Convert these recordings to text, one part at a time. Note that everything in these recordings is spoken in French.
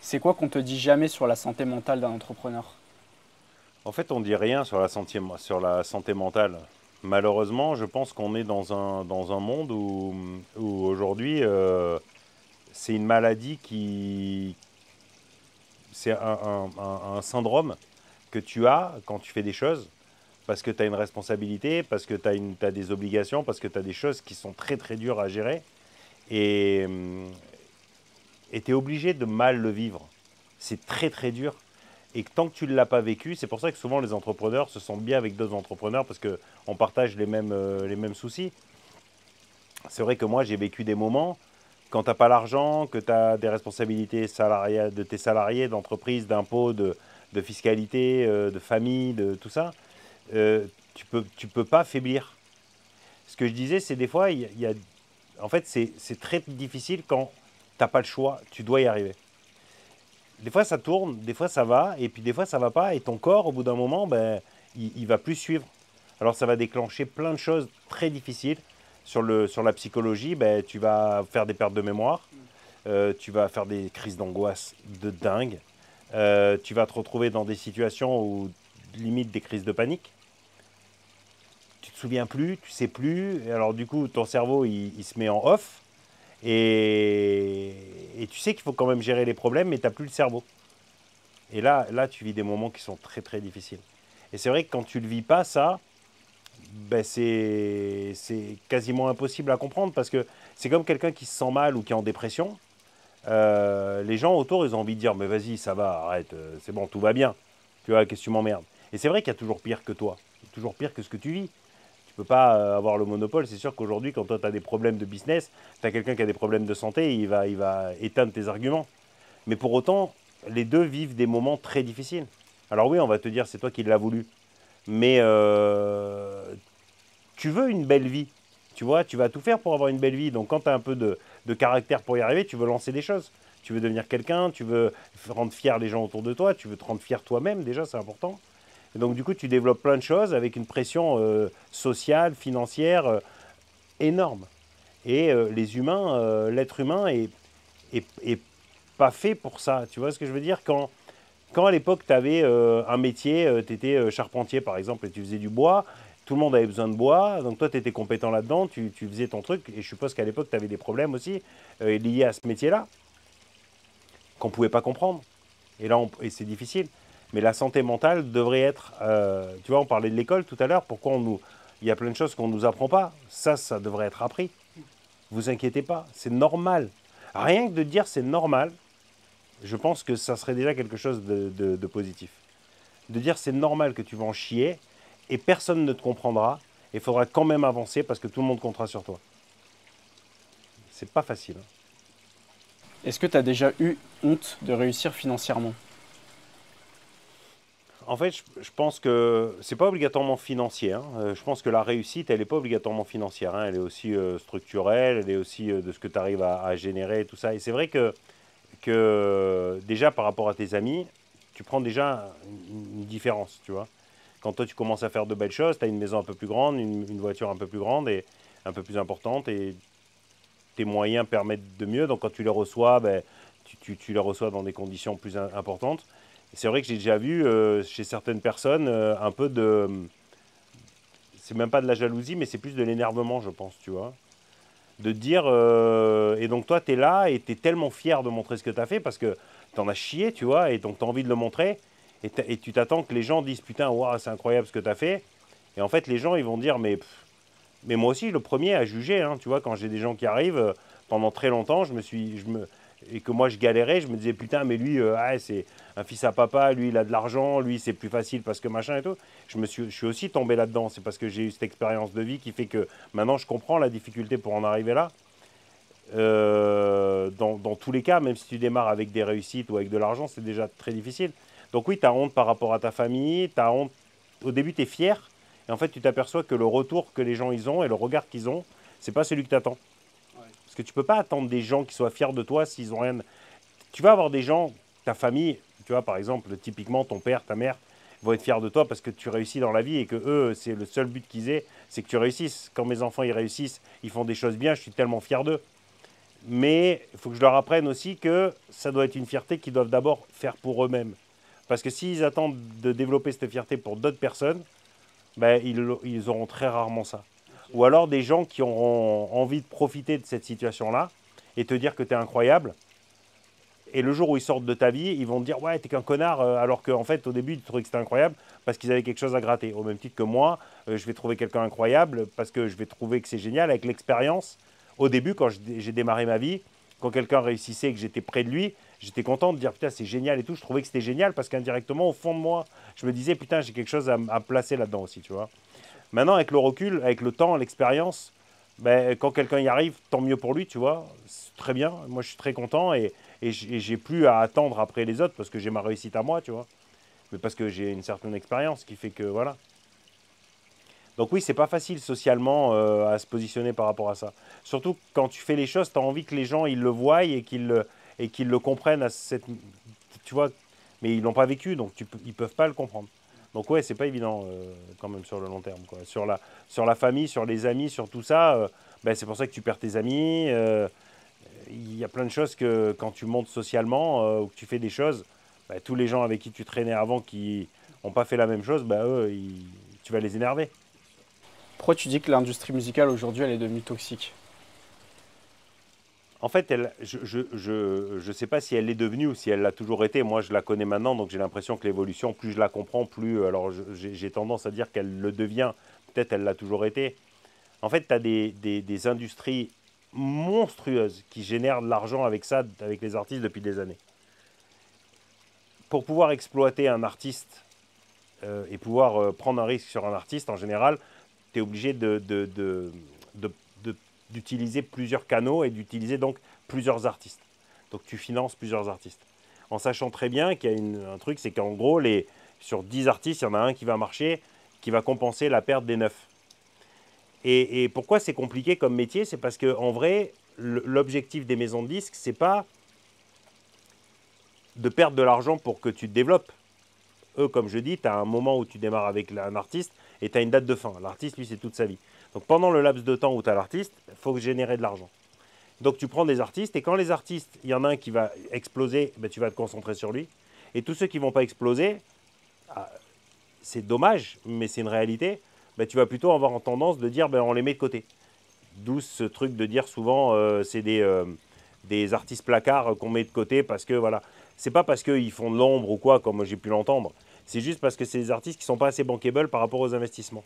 C'est quoi qu'on te dit jamais sur la santé mentale d'un entrepreneur? En fait, on dit rien sur la santé mentale. Malheureusement, je pense qu'on est dans un monde où aujourd'hui, c'est une maladie c'est un syndrome que tu as quand tu fais des choses, parce que tu as une responsabilité, parce que tu as des obligations, parce que tu as des choses qui sont très très dures à gérer, et tu es obligé de mal le vivre. C'est très très dur. Et que tant que tu ne l'as pas vécu, c'est pour ça que souvent les entrepreneurs se sentent bien avec d'autres entrepreneurs parce qu'on partage les mêmes soucis. C'est vrai que moi, j'ai vécu des moments, quand tu n'as pas l'argent, que tu as des responsabilités salariales de tes salariés, d'entreprise, d'impôts, de fiscalité, de famille, de tout ça, euh, tu peux pas faiblir. Ce que je disais, c'est des fois, en fait, c'est très difficile quand tu n'as pas le choix, tu dois y arriver. Des fois ça tourne, des fois ça va, et puis des fois ça va pas, et ton corps, au bout d'un moment, ben, il va plus suivre. Alors ça va déclencher plein de choses très difficiles. Sur la psychologie, ben, tu vas faire des pertes de mémoire, tu vas faire des crises d'angoisse de dingue, tu vas te retrouver dans des situations où limite des crises de panique. Tu te souviens plus, tu sais plus, et alors du coup ton cerveau il se met en off, et tu sais qu'il faut quand même gérer les problèmes, mais tu n'as plus le cerveau. Et là, tu vis des moments qui sont très très difficiles. Et c'est vrai que quand tu ne le vis pas, ça, ben c'est quasiment impossible à comprendre parce que c'est comme quelqu'un qui se sent mal ou qui est en dépression. Les gens autour, ils ont envie de dire, mais vas-y, ça va, arrête, c'est bon, tout va bien. Tu vois, qu'est-ce que tu m'emmerdes? Et c'est vrai qu'il y a toujours pire que toi, toujours pire que ce que tu vis. Tu peux pas avoir le monopole. C'est sûr qu'aujourd'hui, quand toi, tu as des problèmes de business, tu as quelqu'un qui a des problèmes de santé, il va éteindre tes arguments. Mais pour autant, les deux vivent des moments très difficiles. Alors oui, on va te dire, c'est toi qui l'as voulu. Mais tu veux une belle vie. Tu vois, tu vas tout faire pour avoir une belle vie. Donc quand tu as un peu de caractère pour y arriver, tu veux lancer des choses. Tu veux devenir quelqu'un, tu veux rendre fier les gens autour de toi, tu veux te rendre fier toi-même, déjà, c'est important. Et donc du coup, tu développes plein de choses avec une pression sociale, financière énorme. Et les humains, l'être humain est pas fait pour ça. Tu vois ce que je veux dire? Quand à l'époque, tu avais un métier, tu étais charpentier par exemple, et tu faisais du bois, tout le monde avait besoin de bois, donc toi, tu étais compétent là-dedans, tu faisais ton truc, et je suppose qu'à l'époque, tu avais des problèmes aussi liés à ce métier-là, qu'on ne pouvait pas comprendre. Et là, et c'est difficile. Mais la santé mentale devrait être, tu vois, on parlait de l'école tout à l'heure, pourquoi il y a plein de choses qu'on ne nous apprend pas. Ça devrait être appris. Vous inquiétez pas, c'est normal. Rien que de dire c'est normal, je pense que ça serait déjà quelque chose de positif. De dire c'est normal que tu vas en chier et personne ne te comprendra et il faudra quand même avancer parce que tout le monde comptera sur toi. C'est pas facile, hein. Est-ce que tu as déjà eu honte de réussir financièrement? En fait, je pense que c'est pas obligatoirement financier, hein. Je pense que la réussite, elle n'est pas obligatoirement financière, hein. Elle est aussi structurelle, elle est aussi de ce que tu arrives à générer, tout ça. Et c'est vrai que déjà par rapport à tes amis, tu prends déjà une différence, tu vois. Quand toi tu commences à faire de belles choses, tu as une maison un peu plus grande, une voiture un peu plus grande et un peu plus importante et tes moyens permettent de mieux. Donc quand tu les reçois, ben, tu les reçois dans des conditions plus importantes. Et c'est vrai que j'ai déjà vu chez certaines personnes un peu de... C'est même pas de la jalousie, mais c'est plus de l'énervement, je pense, tu vois. De dire... et donc toi, tu es là et tu es tellement fier de montrer ce que tu as fait parce que tu en as chié, tu vois, et donc tu as envie de le montrer. Et tu t'attends que les gens disent, putain, waouh, c'est incroyable ce que tu as fait. Et en fait, les gens, ils vont dire, mais moi aussi, le premier à juger, hein, tu vois, quand j'ai des gens qui arrivent, pendant très longtemps, et que moi je galérais, je me disais, putain, mais lui, ah, c'est un fils à papa, lui, il a de l'argent, lui, c'est plus facile parce que machin et tout. Je suis aussi tombé là-dedans. C'est parce que j'ai eu cette expérience de vie qui fait que maintenant, je comprends la difficulté pour en arriver là. Dans tous les cas, même si tu démarres avec des réussites ou avec de l'argent, c'est déjà très difficile. Donc oui, tu as honte par rapport à ta famille, tu as honte. Au début, tu es fier, et en fait, tu t'aperçois que le retour que les gens ils ont et le regard qu'ils ont, c'est pas celui que tu attends. Parce que tu peux pas attendre des gens qui soient fiers de toi s'ils ont rien. Tu vas avoir des gens, ta famille, tu vois, par exemple, typiquement ton père, ta mère, vont être fiers de toi parce que tu réussis dans la vie et que eux, c'est le seul but qu'ils aient, c'est que tu réussisses. Quand mes enfants ils réussissent, ils font des choses bien, je suis tellement fier d'eux. Mais il faut que je leur apprenne aussi que ça doit être une fierté qu'ils doivent d'abord faire pour eux-mêmes. Parce que s'ils attendent de développer cette fierté pour d'autres personnes, ben, ils auront très rarement ça. Ou alors des gens qui auront envie de profiter de cette situation-là et te dire que tu es incroyable. Et le jour où ils sortent de ta vie, ils vont te dire ouais, t'es qu'un connard, alors qu'en fait, au début, ils trouvaient que c'était incroyable parce qu'ils avaient quelque chose à gratter. Au même titre que moi, je vais trouver quelqu'un incroyable parce que je vais trouver que c'est génial avec l'expérience. Au début, quand j'ai démarré ma vie, quand quelqu'un réussissait et que j'étais près de lui, j'étais content de dire putain, c'est génial et tout. Je trouvais que c'était génial parce qu'indirectement, au fond de moi, je me disais putain, j'ai quelque chose à placer là-dedans aussi, tu vois. Maintenant, avec le recul, avec le temps, l'expérience, ben, quand quelqu'un y arrive, tant mieux pour lui, tu vois. C'est très bien. Moi, je suis très content et j'ai plus à attendre après les autres parce que j'ai ma réussite à moi, tu vois. Mais parce que j'ai une certaine expérience qui fait que voilà. Donc oui, c'est pas facile socialement à se positionner par rapport à ça. Surtout quand tu fais les choses, tu as envie que les gens ils le voient et qu'ils le comprennent à cette, tu vois. Mais ils l'ont pas vécu, donc ils peuvent pas le comprendre. Donc ouais, c'est pas évident quand même sur le long terme, quoi. Sur la famille, sur les amis, sur tout ça, ben, c'est pour ça que tu perds tes amis. Il y a plein de choses que quand tu montes socialement ou que tu fais des choses, ben, tous les gens avec qui tu traînais avant qui n'ont pas fait la même chose, ben, eux, tu vas les énerver. Pourquoi tu dis que l'industrie musicale aujourd'hui elle est devenue toxique? En fait, je sais pas si elle l'est devenue ou si elle l'a toujours été. Moi, je la connais maintenant, donc j'ai l'impression que l'évolution, plus je la comprends, plus. Alors, j'ai tendance à dire qu'elle le devient. Peut-être elle l'a toujours été. En fait, tu as des industries monstrueuses qui génèrent de l'argent avec ça, avec les artistes depuis des années. Pour pouvoir exploiter un artiste et pouvoir prendre un risque sur un artiste, en général, tu es obligé de- d'utiliser plusieurs canaux et d'utiliser donc plusieurs artistes. Donc tu finances plusieurs artistes. En sachant très bien qu'il y a un truc, c'est qu'en gros, sur 10 artistes, il y en a un qui va marcher, qui va compenser la perte des 9. Et pourquoi c'est compliqué comme métier? C'est parce qu'en vrai, l'objectif des maisons de disques, c'est pas de perdre de l'argent pour que tu te développes. Eux, comme je dis, tu as un moment où tu démarres avec un artiste et tu as une date de fin. L'artiste, lui, c'est toute sa vie. Donc pendant le laps de temps où tu as l'artiste, il faut générer de l'argent. Donc tu prends des artistes et quand les artistes, il y en a un qui va exploser, ben, tu vas te concentrer sur lui. Et tous ceux qui ne vont pas exploser, ah, c'est dommage, mais c'est une réalité, ben, tu vas plutôt avoir tendance de dire ben, on les met de côté. D'où ce truc de dire souvent c'est des artistes placards qu'on met de côté parce que voilà. C'est pas parce qu'ils font de l'ombre ou quoi, comme j'ai pu l'entendre. C'est juste parce que c'est des artistes qui sont pas assez bankable par rapport aux investissements.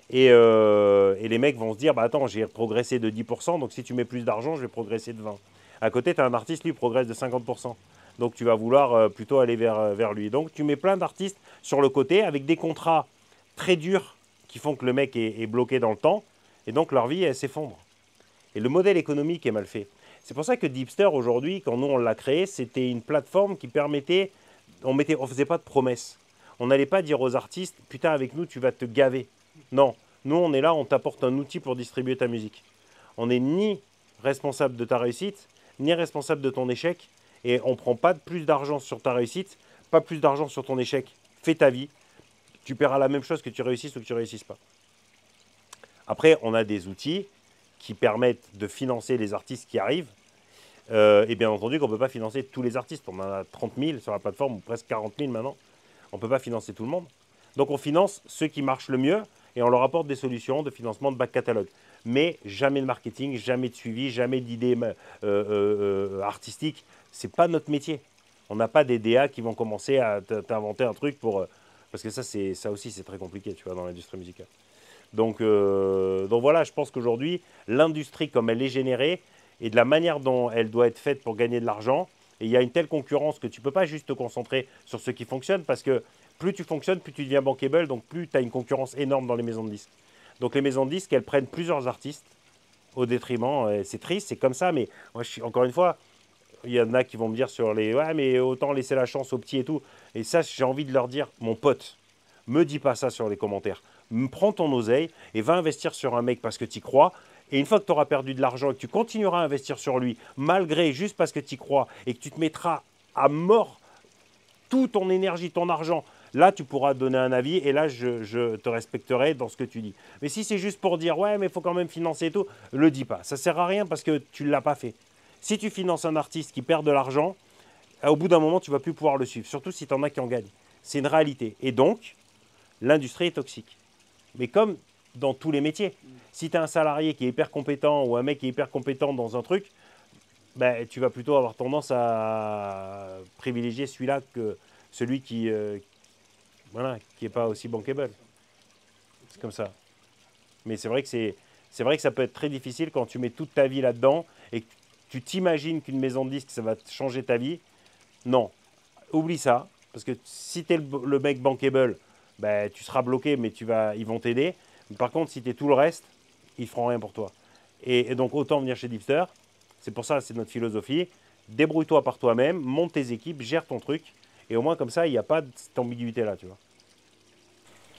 Et les mecs vont se dire bah attends, j'ai progressé de 10%, donc si tu mets plus d'argent, je vais progresser de 20%. À côté, tu as un artiste, lui, progresse de 50%. Donc tu vas vouloir plutôt aller vers lui. Donc tu mets plein d'artistes sur le côté avec des contrats très durs qui font que le mec est bloqué dans le temps. Et donc leur vie, elle s'effondre. Et le modèle économique est mal fait. C'est pour ça que Deepster, aujourd'hui, quand nous on l'a créé, c'était une plateforme qui permettait, on ne faisait pas de promesses. On n'allait pas dire aux artistes, putain, avec nous, tu vas te gaver. Non, nous, on est là, on t'apporte un outil pour distribuer ta musique. On n'est ni responsable de ta réussite, ni responsable de ton échec, et on ne prend pas plus d'argent sur ta réussite, pas plus d'argent sur ton échec. Fais ta vie, tu paieras la même chose que tu réussisses ou que tu ne réussisses pas. Après, on a des outils qui permettent de financer les artistes qui arrivent. Et bien entendu qu'on ne peut pas financer tous les artistes. On en a 30 000 sur la plateforme, ou presque 40 000 maintenant. On ne peut pas financer tout le monde. Donc on finance ceux qui marchent le mieux et on leur apporte des solutions de financement de back catalogue. Mais jamais de marketing, jamais de suivi, jamais d'idées artistiques. Ce n'est pas notre métier. On n'a pas des DA qui vont commencer à t'inventer un truc pour... parce que ça aussi, c'est très compliqué, tu vois, dans l'industrie musicale. Donc voilà, je pense qu'aujourd'hui, l'industrie comme elle est générée et de la manière dont elle doit être faite pour gagner de l'argent, et il y a une telle concurrence que tu ne peux pas juste te concentrer sur ce qui fonctionne parce que plus tu fonctionnes, plus tu deviens bankable, donc plus tu as une concurrence énorme dans les maisons de disques. Donc les maisons de disques, elles prennent plusieurs artistes au détriment, c'est triste, c'est comme ça, mais moi, encore une fois, il y en a qui vont me dire sur les « ouais, mais autant laisser la chance aux petits et tout ». Et ça, j'ai envie de leur dire « mon pote, me dis pas ça sur les commentaires. Prends ton oseille et va investir sur un mec parce que tu y crois. Et une fois que tu auras perdu de l'argent et que tu continueras à investir sur lui, malgré juste parce que tu y crois et que tu te mettras à mort toute ton énergie, ton argent, là tu pourras donner un avis et là je te respecterai dans ce que tu dis. Mais si c'est juste pour dire ouais mais il faut quand même financer et tout, le dis pas. Ça sert à rien parce que tu ne l'as pas fait. Si tu finances un artiste qui perd de l'argent, au bout d'un moment, tu ne vas plus pouvoir le suivre, surtout si tu en as qui en gagnent. C'est une réalité. Et donc, l'industrie est toxique. Mais comme dans tous les métiers, si tu as un salarié qui est hyper compétent ou un mec qui est hyper compétent dans un truc, ben, tu vas plutôt avoir tendance à privilégier celui-là que celui qui voilà, qui n'est pas aussi bankable. C'est comme ça. Mais c'est vrai que c'est vrai que ça peut être très difficile quand tu mets toute ta vie là-dedans et que tu t'imagines qu'une maison de disques, ça va changer ta vie. Non, oublie ça. Parce que si tu es le mec bankable, ben, tu seras bloqué, mais ils vont t'aider. Par contre, si tu es tout le reste, ils ne feront rien pour toi. Et donc, autant venir chez Dipster. C'est pour ça, c'est notre philosophie. Débrouille-toi par toi-même, monte tes équipes, gère ton truc. Et au moins, comme ça, il n'y a pas cette ambiguïté-là, tu vois.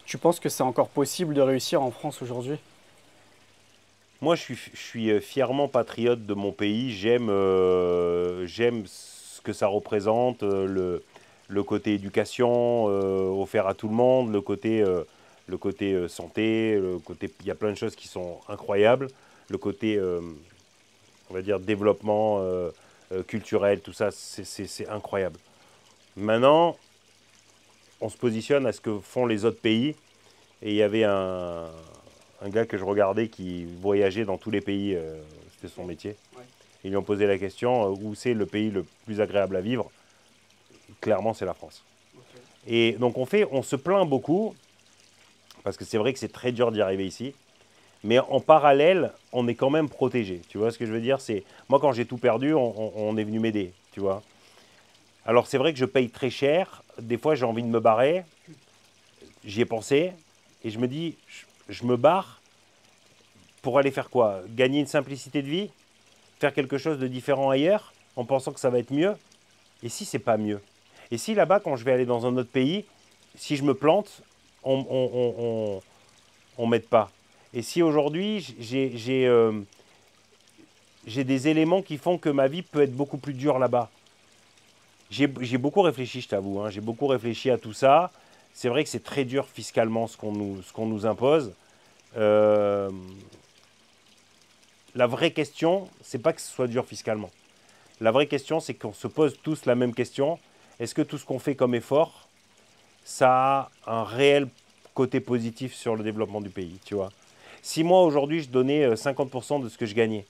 Tu penses que c'est encore possible de réussir en France aujourd'hui? Moi, je suis fièrement patriote de mon pays. J'aime ce que ça représente, le côté éducation offert à tout le monde, le côté santé, il y a plein de choses qui sont incroyables. Le côté, on va dire, développement culturel, tout ça, c'est incroyable. Maintenant, on se positionne à ce que font les autres pays. Et il y avait un gars que je regardais qui voyageait dans tous les pays, c'était son métier. Ouais. Ils lui ont posé la question où c'est le pays le plus agréable à vivre. Clairement, c'est la France. Okay. Et donc on se plaint beaucoup, parce que c'est vrai que c'est très dur d'y arriver ici. Mais en parallèle, on est quand même protégé. Tu vois ce que je veux dire? Moi, quand j'ai tout perdu, on est venu m'aider, tu vois. Alors c'est vrai que je paye très cher. Des fois, j'ai envie de me barrer. J'y ai pensé. Et je me dis, je me barre pour aller faire quoi? Gagner une simplicité de vie? Faire quelque chose de différent ailleurs en pensant que ça va être mieux? Et si c'est pas mieux? Et si là-bas, quand je vais aller dans un autre pays, si je me plante, on m'aide pas? Et si aujourd'hui, j'ai des éléments qui font que ma vie peut être beaucoup plus dure là-bas? J'ai beaucoup réfléchi, je t'avoue. Hein. J'ai beaucoup réfléchi à tout ça. C'est vrai que c'est très dur fiscalement ce qu'on nous impose. La vraie question, c'est pas que ce soit dur fiscalement. La vraie question, c'est qu'on se pose tous la même question. Est-ce que tout ce qu'on fait comme effort, ça a un réel côté positif sur le développement du pays, tu vois? Si moi, aujourd'hui, je donnais 50% de ce que je gagnais,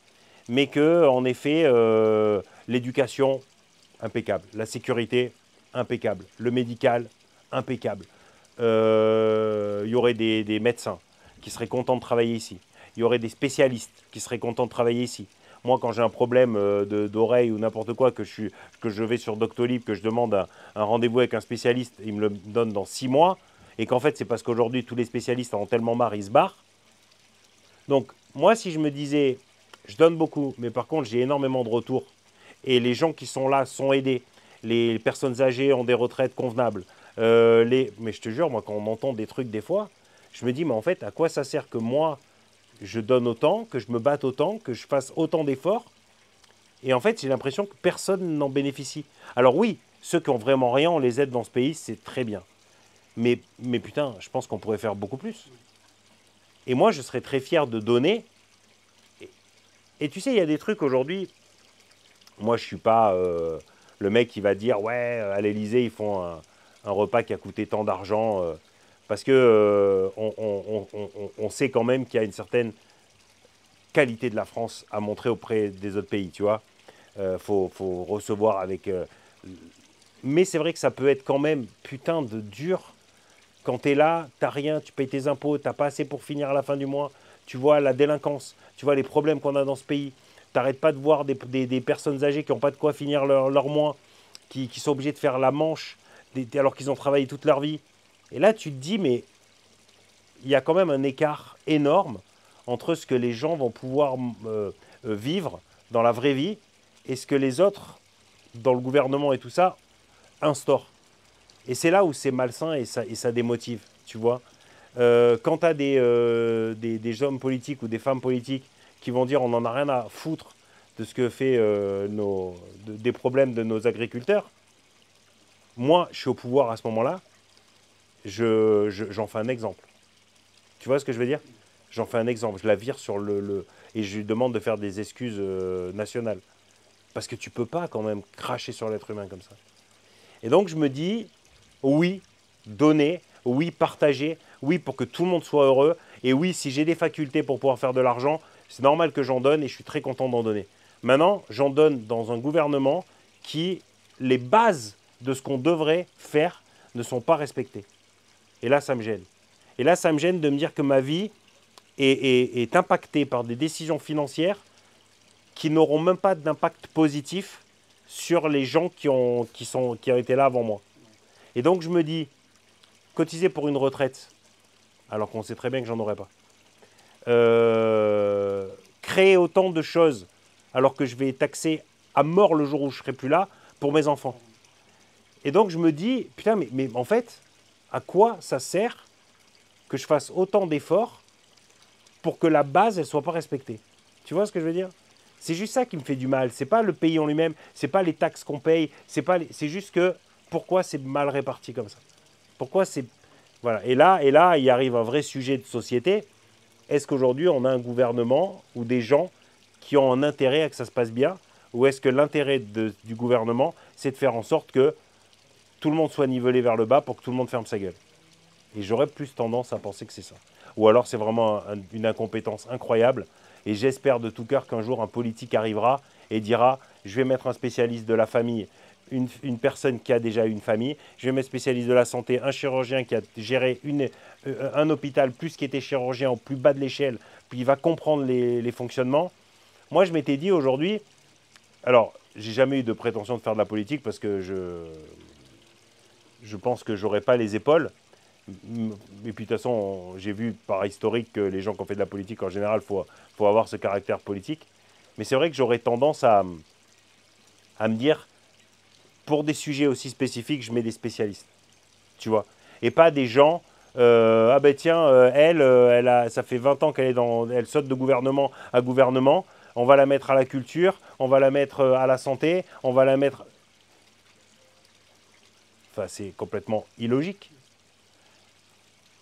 mais que, en effet, l'éducation, impeccable. La sécurité, impeccable. Le médical, impeccable. Il y aurait des médecins qui seraient contents de travailler ici. Il y aurait des spécialistes qui seraient contents de travailler ici. Moi, quand j'ai un problème d'oreille ou n'importe quoi, que je vais sur Doctolib, que je demande un rendez-vous avec un spécialiste, il me le donne dans 6 mois, et qu'en fait, c'est parce qu'aujourd'hui, tous les spécialistes en ont tellement marre, ils se barrent. Donc, moi, si je me disais, je donne beaucoup, mais par contre, j'ai énormément de retours, et les gens qui sont là sont aidés, les personnes âgées ont des retraites convenables, mais je te jure, moi, quand on entend des trucs des fois, je me dis, mais en fait, à quoi ça sert que moi, je donne autant, que je me batte autant, que je fasse autant d'efforts? Et en fait, j'ai l'impression que personne n'en bénéficie. Alors oui, ceux qui ont vraiment rien, on les aide dans ce pays, c'est très bien. Mais putain, je pense qu'on pourrait faire beaucoup plus. Et moi, je serais très fier de donner. Et tu sais, il y a des trucs aujourd'hui. Moi, je ne suis pas le mec qui va dire, ouais, à l'Élysée, ils font un repas qui a coûté tant d'argent. Parce que on sait quand même qu'il y a une certaine qualité de la France à montrer auprès des autres pays, tu vois. Faut recevoir avec... mais c'est vrai que ça peut être quand même putain de dur. Quand tu es là, tu n'as rien, tu payes tes impôts, tu n'as pas assez pour finir à la fin du mois. Tu vois la délinquance, tu vois les problèmes qu'on a dans ce pays. Tu n'arrêtes pas de voir des personnes âgées qui n'ont pas de quoi finir leur mois, qui sont obligées de faire la manche alors qu'ils ont travaillé toute leur vie. Et là, tu te dis, mais il y a quand même un écart énorme entre ce que les gens vont pouvoir vivre dans la vraie vie et ce que les autres, dans le gouvernement et tout ça, instaurent. Et c'est là où c'est malsain et ça démotive, tu vois. Quand tu as des hommes politiques ou des femmes politiques qui vont dire on n'en a rien à foutre de ce que fait des problèmes de nos agriculteurs, moi, je suis au pouvoir à ce moment-là, j'en fais un exemple. Tu vois ce que je veux dire? J'en fais un exemple. Je la vire sur et je lui demande de faire des excuses nationales. Parce que tu peux pas quand même cracher sur l'être humain comme ça. Et donc je me dis, oui, donner, oui, partager, oui, pour que tout le monde soit heureux. Et oui, si j'ai des facultés pour pouvoir faire de l'argent, c'est normal que j'en donne et je suis très content d'en donner. Maintenant, j'en donne dans un gouvernement qui, les bases de ce qu'on devrait faire ne sont pas respectées. Et là, ça me gêne. Et là, ça me gêne de me dire que ma vie est impactée par des décisions financières qui n'auront même pas d'impact positif sur les gens qui ont été là avant moi. Et donc, je me dis, cotiser pour une retraite, alors qu'on sait très bien que j'en aurais pas. Créer autant de choses, alors que je vais taxer à mort le jour où je serai plus là, pour mes enfants. Et donc, je me dis, putain, mais en fait, à quoi ça sert que je fasse autant d'efforts pour que la base, elle soit pas respectée? Tu vois ce que je veux dire? C'est juste ça qui me fait du mal. C'est pas le pays en lui-même, c'est pas les taxes qu'on paye, c'est juste que pourquoi c'est mal réparti comme ça? Pourquoi c'est voilà. Et là, il arrive un vrai sujet de société. Est-ce qu'aujourd'hui on a un gouvernement ou des gens qui ont un intérêt à que ça se passe bien, ou est-ce que l'intérêt du gouvernement, c'est de faire en sorte que tout le monde soit nivelé vers le bas pour que tout le monde ferme sa gueule? Et j'aurais plus tendance à penser que c'est ça. Ou alors c'est vraiment une incompétence incroyable. Et j'espère de tout cœur qu'un jour un politique arrivera et dira « je vais mettre un spécialiste de la famille, une personne qui a déjà une famille, je vais mettre un spécialiste de la santé, un chirurgien qui a géré un hôpital plus qui était chirurgien au plus bas de l'échelle, puis il va comprendre les fonctionnements ». Moi je m'étais dit aujourd'hui, alors j'ai jamais eu de prétention de faire de la politique parce que je pense que j'aurais pas les épaules. Et puis de toute façon, j'ai vu par historique que les gens qui ont fait de la politique, en général, faut avoir ce caractère politique. Mais c'est vrai que j'aurais tendance à me dire, pour des sujets aussi spécifiques, je mets des spécialistes. Tu vois? Et pas des gens, ah ben tiens, ça fait 20 ans elle saute de gouvernement à gouvernement, on va la mettre à la culture, on va la mettre à la santé, on va la mettre... Enfin, c'est complètement illogique.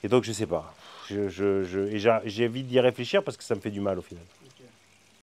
Et donc, je sais pas. J'ai envie d'y réfléchir parce que ça me fait du mal au final.